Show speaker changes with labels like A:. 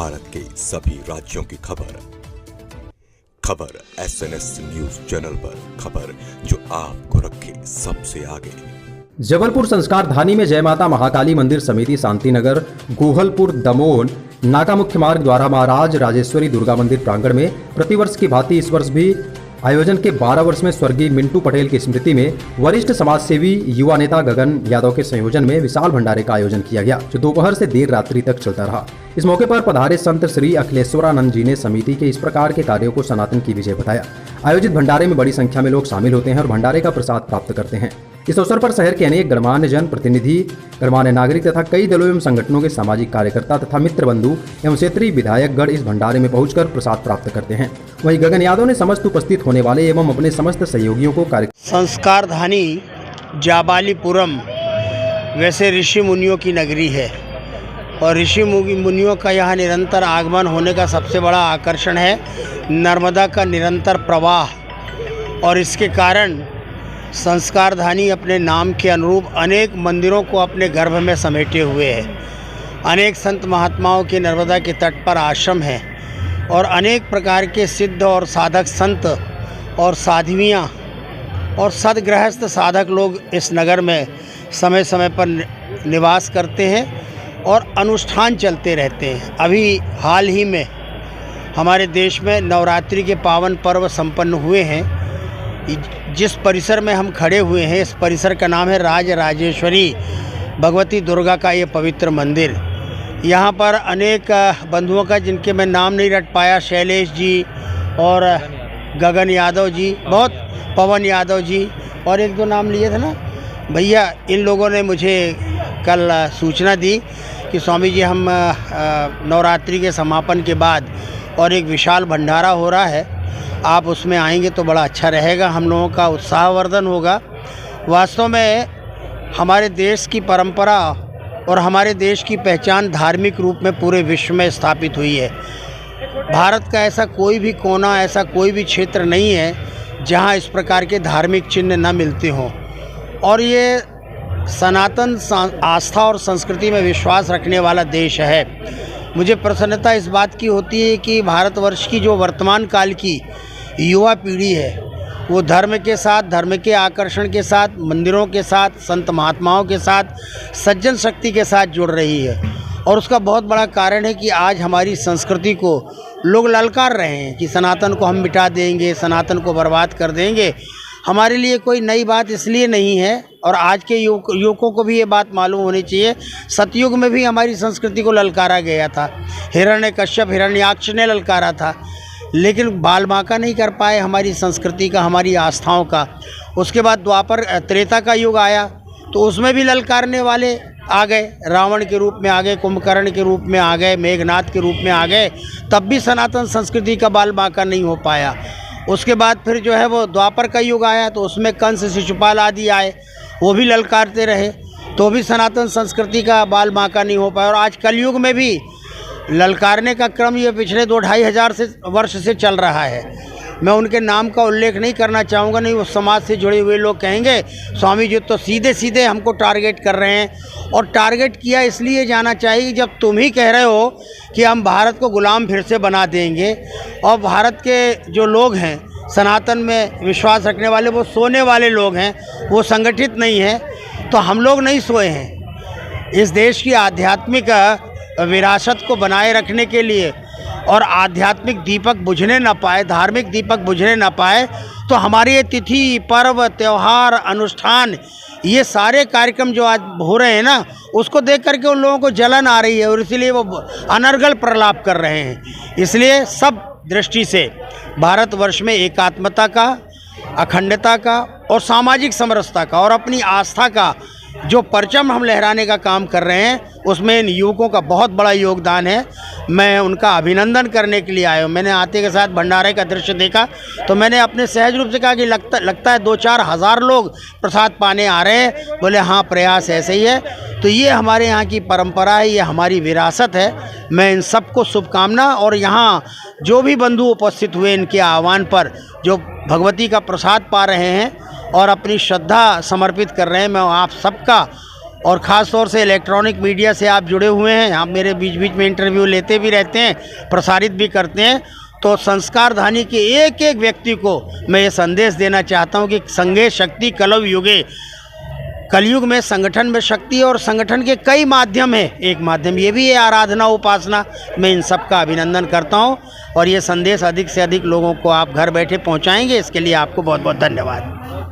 A: भारत के सभी राज्यों की खबर SNS न्यूज चैनल पर, खबर जो आपको रखे सबसे आगे।
B: जबलपुर संस्कार धानी में जय माता महाकाली मंदिर समिति शांतिनगर गोहलपुर दमोह नाका मुख्य मार्ग द्वारा महाराज राजेश्वरी दुर्गा मंदिर प्रांगण में प्रतिवर्ष की भांति इस वर्ष भी आयोजन के 12 वर्ष में स्वर्गीय मिंटू पटेल की स्मृति में वरिष्ठ समाजसेवी युवा नेता गगन यादव के संयोजन में विशाल भंडारे का आयोजन किया गया, जो दोपहर से देर रात्रि तक चलता रहा। इस मौके पर पधारे संत श्री अखिलेश्वरानंद जी ने समिति के इस प्रकार के कार्यों को सनातन की विजय बताया। आयोजित भंडारे में बड़ी संख्या में लोग शामिल होते हैं और भंडारे का प्रसाद प्राप्त करते हैं। इस अवसर पर शहर के अनेक गणमान्य जन प्रतिनिधि, गणमान्य नागरिक तथा कई दलों एवं संगठनों के सामाजिक कार्यकर्ता तथा मित्र बंधु एवं क्षेत्रीय विधायकगण इस भंडारे में पहुंचकर प्रसाद प्राप्त करते हैं। वहीं गगन यादव ने समस्त उपस्थित होने वाले एवं अपने समस्त सहयोगियों को
C: संस्कार धानी जाबालीपुरम वैसे ऋषि मुनियों की नगरी है और ऋषि मुनियों का यहाँ निरंतर आगमन होने का सबसे बड़ा आकर्षण है नर्मदा का निरंतर प्रवाह। और इसके कारण संस्कार धानी अपने नाम के अनुरूप अनेक मंदिरों को अपने गर्भ में समेटे हुए है। अनेक संत महात्माओं के नर्मदा के तट पर आश्रम है और अनेक प्रकार के सिद्ध और साधक संत और साध्वियाँ और सदगृहस्थ साधक लोग इस नगर में समय समय पर निवास करते हैं और अनुष्ठान चलते रहते हैं। अभी हाल ही में हमारे देश में नवरात्रि के पावन पर्व संपन्न हुए हैं। जिस परिसर में हम खड़े हुए हैं, इस परिसर का नाम है राज राजेश्वरी भगवती दुर्गा का ये पवित्र मंदिर। यहाँ पर अनेक बंधुओं का, जिनके मैं नाम नहीं रट पाया, शैलेश जी और गगन यादव जी, बहुत पवन यादव जी और एक दो नाम लिए थे ना भैया, इन लोगों ने मुझे कल सूचना दी कि स्वामी जी हम नवरात्रि के समापन के बाद और एक विशाल भंडारा हो रहा है, आप उसमें आएंगे तो बड़ा अच्छा रहेगा, हम लोगों का उत्साहवर्धन होगा। वास्तव में हमारे देश की परंपरा और हमारे देश की पहचान धार्मिक रूप में पूरे विश्व में स्थापित हुई है। भारत का ऐसा कोई भी कोना, ऐसा कोई भी क्षेत्र नहीं है जहां इस प्रकार के धार्मिक चिन्ह न मिलते हों। और ये सनातन आस्था और संस्कृति में विश्वास रखने वाला देश है। मुझे प्रसन्नता इस बात की होती है कि भारतवर्ष की जो वर्तमान काल की युवा पीढ़ी है वो धर्म के साथ, धर्म के आकर्षण के साथ, मंदिरों के साथ, संत महात्माओं के साथ, सज्जन शक्ति के साथ जुड़ रही है। और उसका बहुत बड़ा कारण है कि आज हमारी संस्कृति को लोग ललकार रहे हैं कि सनातन को हम मिटा देंगे, सनातन को बर्बाद कर देंगे। हमारे लिए कोई नई बात इसलिए नहीं है और आज के युवकों को भी ये बात मालूम होनी चाहिए। सतयुग में भी हमारी संस्कृति को ललकारा गया था, हिरण्यकश्यप हिरण्याक्ष ने ललकारा था, लेकिन बाल बांका नहीं कर पाए हमारी संस्कृति का, हमारी आस्थाओं का। उसके बाद द्वापर त्रेता का युग आया तो उसमें भी ललकारने वाले आ गए, रावण के रूप में आ गए, कुंभकर्ण के रूप में आ गए, मेघनाथ के रूप में आ गए, तब भी सनातन संस्कृति का बाल बांका नहीं हो पाया। उसके बाद फिर जो है वो द्वापर का युग आया तो उसमें कंस, शिशुपाल आदि आए, वो भी ललकारते रहे तो भी सनातन संस्कृति का बाल बांका नहीं हो पाया। और आज कलयुग में भी ललकारने का क्रम ये पिछले 2-2.5 हज़ार वर्ष से चल रहा है। मैं उनके नाम का उल्लेख नहीं करना चाहूँगा, नहीं वो समाज से जुड़े हुए लोग कहेंगे स्वामी जी तो सीधे सीधे हमको टारगेट कर रहे हैं। और टारगेट किया इसलिए जाना चाहिए जब तुम ही कह रहे हो कि हम भारत को गुलाम फिर से बना देंगे और भारत के जो लोग हैं सनातन में विश्वास रखने वाले, वो सोने वाले लोग हैं, वो संगठित नहीं हैं। तो हम लोग नहीं सोए हैं। इस देश की आध्यात्मिक विरासत को बनाए रखने के लिए और आध्यात्मिक दीपक बुझने न पाए, धार्मिक दीपक बुझने न पाए, तो हमारे ये तिथि, पर्व, त्यौहार, अनुष्ठान, ये सारे कार्यक्रम जो आज हो रहे हैं ना, उसको देख करके उन लोगों को जलन आ रही है और इसीलिए वो अनर्गल प्रलाप कर रहे हैं। इसलिए सब दृष्टि से भारतवर्ष में एकात्मता का, अखंडता का और सामाजिक समरसता का और अपनी आस्था का जो परचम हम लहराने का काम कर रहे हैं, उसमें इन युवकों का बहुत बड़ा योगदान है। मैं उनका अभिनंदन करने के लिए आया हूँ। मैंने आते के साथ भंडारे का दृश्य देखा तो मैंने अपने सहज रूप से कहा कि लगता है 2-4 हज़ार लोग प्रसाद पाने आ रहे हैं। बोले हाँ, प्रयास ऐसे ही है। तो ये हमारे यहाँ की परंपरा है, ये हमारी विरासत है। मैं इन सबको शुभकामना, और यहाँ जो भी बंधु उपस्थित हुए इनके आह्वान पर जो भगवती का प्रसाद पा रहे हैं और अपनी श्रद्धा समर्पित कर रहे हैं, मैं आप सबका और ख़ास तौर से इलेक्ट्रॉनिक मीडिया से आप जुड़े हुए हैं, आप मेरे बीच बीच में इंटरव्यू लेते भी रहते हैं, प्रसारित भी करते हैं। तो संस्कारधानी के एक एक व्यक्ति को मैं ये संदेश देना चाहता हूँ कि संघे शक्ति कलौ युगे, कलयुग में संगठन में शक्ति और संगठन के कई माध्यम हैं। एक माध्यम ये भी है आराधना उपासना। मैं इन सब का अभिनंदन करता हूँ और ये संदेश अधिक से अधिक लोगों को आप घर बैठे पहुँचाएंगे, इसके लिए आपको बहुत बहुत धन्यवाद।